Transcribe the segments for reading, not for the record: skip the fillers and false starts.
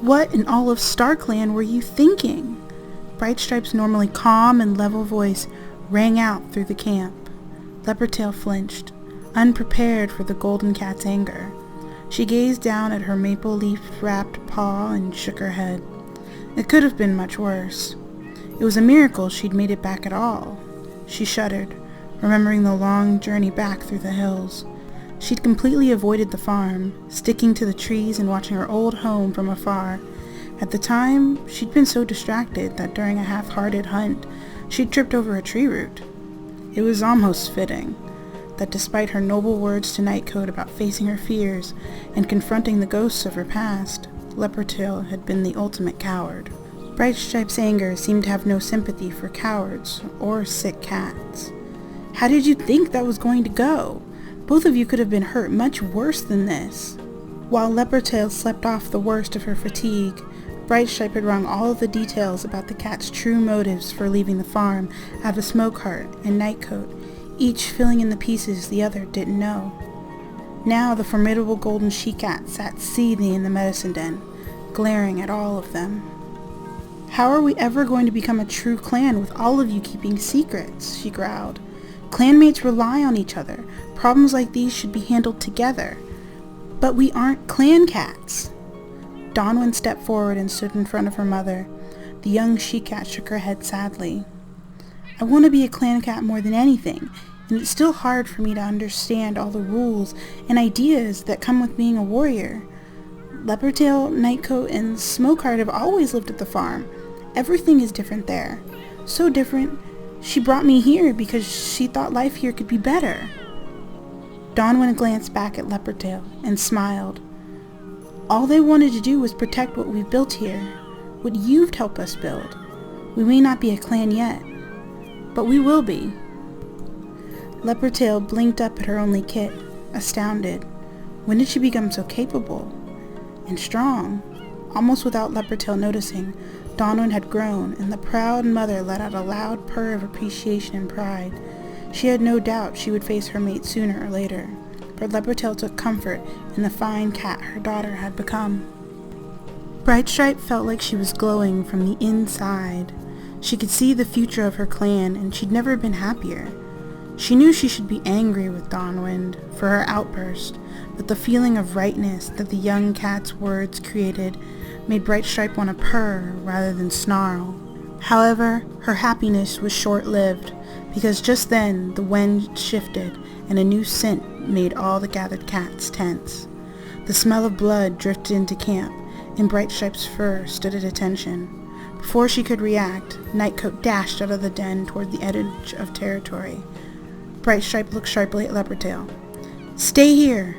What in all of StarClan were you thinking? Brightstripe's normally calm and level voice rang out through the camp. Leopardtail flinched, unprepared for the golden cat's anger. She gazed down at her maple leaf-wrapped paw and shook her head. It could have been much worse. It was a miracle she'd made it back at all. She shuddered, remembering the long journey back through the hills. She'd completely avoided the farm, sticking to the trees and watching her old home from afar. At the time, she'd been so distracted that during a half-hearted hunt, she'd tripped over a tree root. It was almost fitting that despite her noble words to Nightcoat about facing her fears and confronting the ghosts of her past, Leopardtail had been the ultimate coward. Brightstripe's anger seemed to have no sympathy for cowards or sick cats. How did you think that was going to go? Both of you could have been hurt much worse than this. While Leopardtail slept off the worst of her fatigue, Brightstripe had wrung all of the details about the cat's true motives for leaving the farm out of Smokeheart and Nightcoat, each filling in the pieces the other didn't know. Now the formidable golden she-cat sat seething in the medicine den, glaring at all of them. How are we ever going to become a true clan with all of you keeping secrets? She growled. Clanmates rely on each other. Problems like these should be handled together. But we aren't clan cats. Dawnwind stepped forward and stood in front of her mother. The young she-cat shook her head sadly. I want to be a clan cat more than anything, and it's still hard for me to understand all the rules and ideas that come with being a warrior. Leopardtail, Nightcoat, and Smokeheart have always lived at the farm. Everything is different there. So different, she brought me here because she thought life here could be better. Dawnwind glanced back at Leopardtail and smiled. All they wanted to do was protect what we've built here, what you've helped us build. We may not be a clan yet, but we will be. Leopardtail blinked up at her only kit, astounded. When did she become so capable and strong? Almost without Leopardtail noticing, Dawnwind had grown, and the proud mother let out a loud purr of appreciation and pride. She had no doubt she would face her mate sooner or later, but Leopardtail took comfort in the fine cat her daughter had become. Brightstripe felt like she was glowing from the inside. She could see the future of her clan, and she'd never been happier. She knew she should be angry with Dawnwind for her outburst, but the feeling of rightness that the young cat's words created made Brightstripe want to purr rather than snarl. However, her happiness was short-lived, because just then the wind shifted and a new scent made all the gathered cats tense. The smell of blood drifted into camp, and Brightstripe's fur stood at attention. Before she could react, Nightcoat dashed out of the den toward the edge of territory. Brightstripe looked sharply at Leopardtail. Stay here!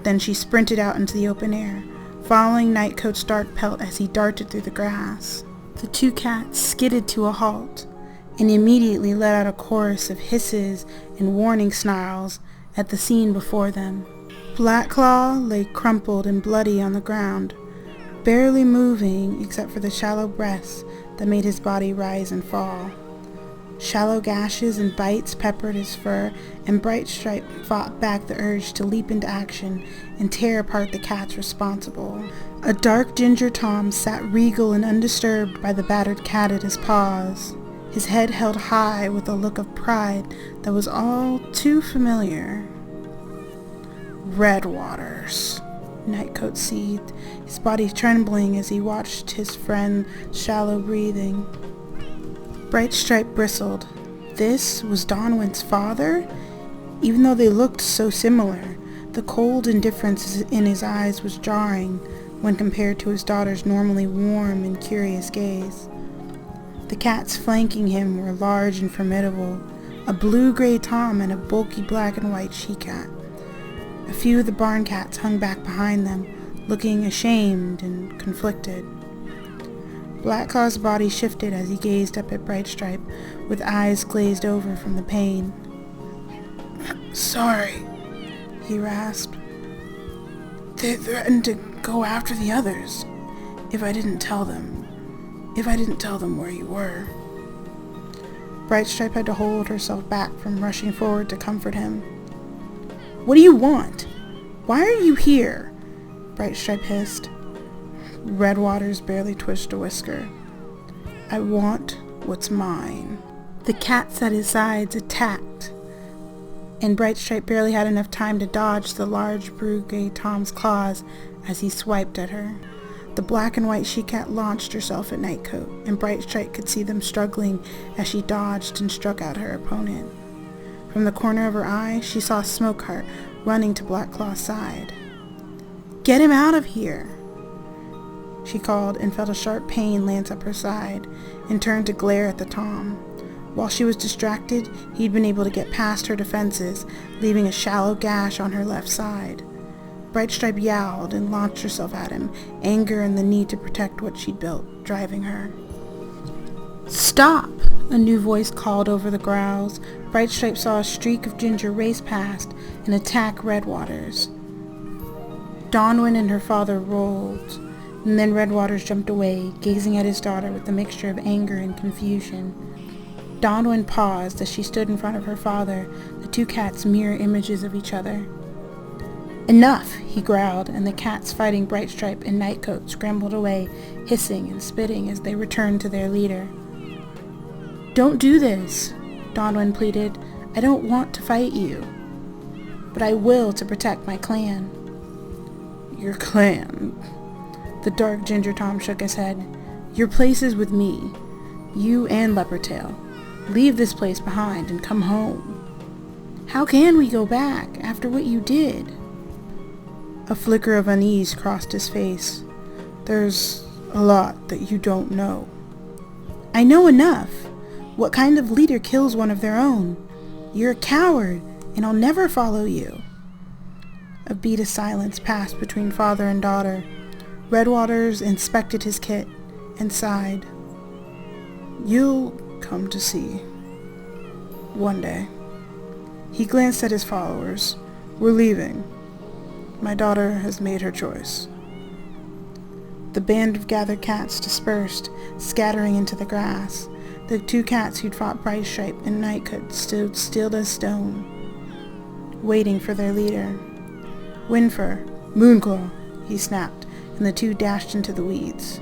Then she sprinted out into the open air, following Nightcoat's dark pelt as he darted through the grass. The two cats skidded to a halt, and immediately let out a chorus of hisses and warning snarls at the scene before them. Blackclaw lay crumpled and bloody on the ground, barely moving except for the shallow breaths that made his body rise and fall. Shallow gashes and bites peppered his fur, and Brightstripe fought back the urge to leap into action and tear apart the cats responsible. A dark ginger Tom sat regal and undisturbed by the battered cat at his paws, his head held high with a look of pride that was all too familiar. Redwaters, Nightcoat seethed, his body trembling as he watched his friend's shallow breathing. Brightstripe bristled. This was Dawnwind's father? Even though they looked so similar, the cold indifference in his eyes was jarring when compared to his daughter's normally warm and curious gaze. The cats flanking him were large and formidable, a blue-gray Tom and a bulky black and white she-cat. A few of the barn cats hung back behind them, looking ashamed and conflicted. Blackclaw's body shifted as he gazed up at Brightstripe, with eyes glazed over from the pain. Sorry, he rasped. They threatened to go after the others if I didn't tell them where you were. Brightstripe had to hold herself back from rushing forward to comfort him. What do you want? Why are you here? Brightstripe hissed. Redwater's barely twitched a whisker. I want what's mine. The cats at his sides attacked, and Brightstripe barely had enough time to dodge the large blue-gray Tom's claws as he swiped at her. The black and white she-cat launched herself at Nightcoat, and Brightstripe could see them struggling as she dodged and struck out her opponent. From the corner of her eye, she saw Smokeheart running to Blackclaw's side. "Get him out of here!" she called, and felt a sharp pain lance up her side, and turned to glare at the Tom. While she was distracted, he'd been able to get past her defenses, leaving a shallow gash on her left side. Brightstripe yowled and launched herself at him, anger and the need to protect what she'd built driving her. "Stop!" a new voice called over the growls. Brightstripe saw a streak of ginger race past and attack Redwaters. Dawnwind and her father rolled, and then Redwaters jumped away, gazing at his daughter with a mixture of anger and confusion. Dawnwind paused as she stood in front of her father, the two cats mirror images of each other. "Enough!" he growled, and the cats fighting Brightstripe and Nightcoat scrambled away, hissing and spitting as they returned to their leader. "Don't do this," Dawnwind pleaded. "I don't want to fight you, but I will to protect my clan." "Your clan?" The dark ginger Tom shook his head. "Your place is with me, you and Leopardtail. Leave this place behind and come home." "How can we go back after what you did?" A flicker of unease crossed his face. "There's a lot that you don't know." "I know enough. What kind of leader kills one of their own? You're a coward, and I'll never follow you." A beat of silence passed between father and daughter. Redwaters inspected his kit and sighed. "You'll come to see. One day." He glanced at his followers. "We're leaving. My daughter has made her choice." The band of gathered cats dispersed, scattering into the grass. The two cats who'd fought Brightstripe and Nightcoat stood still as stone, waiting for their leader. "Windfur, Moonclaw," he snapped, and the two dashed into the weeds.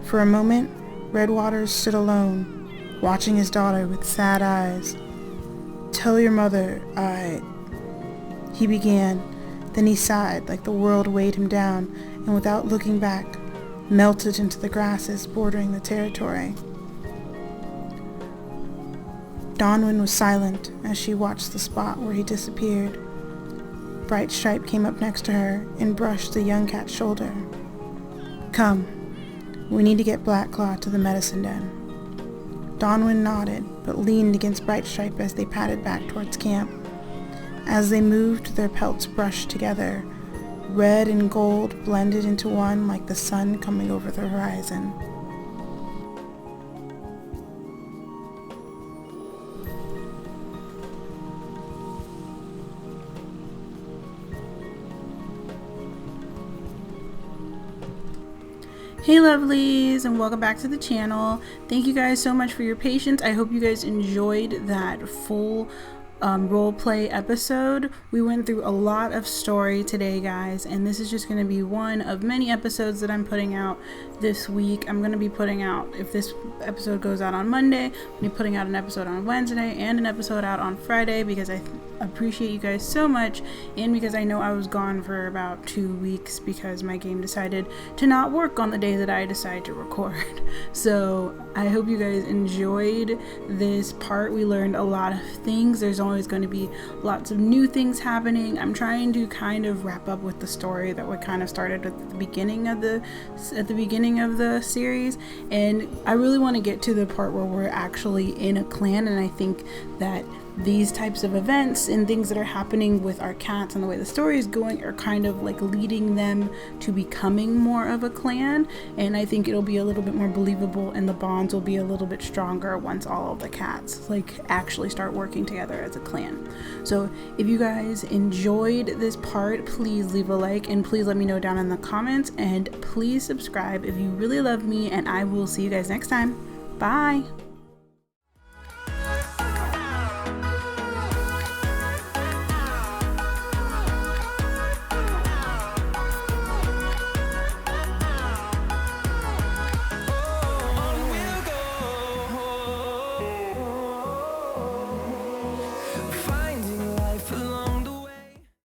For a moment, Redwaters stood alone, watching his daughter with sad eyes. "Tell your mother he began. Then he sighed like the world weighed him down, and without looking back, melted into the grasses bordering the territory. Dawnwind was silent as she watched the spot where he disappeared. Brightstripe came up next to her and brushed the young cat's shoulder. "Come, we need to get Blackclaw to the medicine den." Dawnwind nodded, but leaned against Brightstripe as they padded back towards camp. As they moved, their pelts brushed together. Red and gold blended into one like the sun coming over the horizon. Hey lovelies, and welcome back to the channel. Thank you guys so much for your patience. I hope you guys enjoyed that full roleplay episode. We went through a lot of story today, guys, and this is just going to be one of many episodes that I'm putting out this week. I'm going to be putting out, if this episode goes out on Monday, I'm going to be putting out an episode on Wednesday and an episode out on Friday, because I appreciate you guys so much, and because I know I was gone for about 2 weeks because my game decided to not work on the day that I decided to record. So I hope you guys enjoyed this part. We learned a lot of things. There's always going to be lots of new things happening. I'm trying to kind of wrap up with the story that we kind of started at the beginning of the series, and I really want to get to the part where we're actually in a clan, and I think that these types of events and things that are happening with our cats and the way the story is going are kind of like leading them to becoming more of a clan, and I think it'll be a little bit more believable and the bonds will be a little bit stronger once all of the cats like actually start working together as a clan. So if you guys enjoyed this part, please leave a like and please let me know down in the comments, and please subscribe if you really love me, and I will see you guys next time. Bye.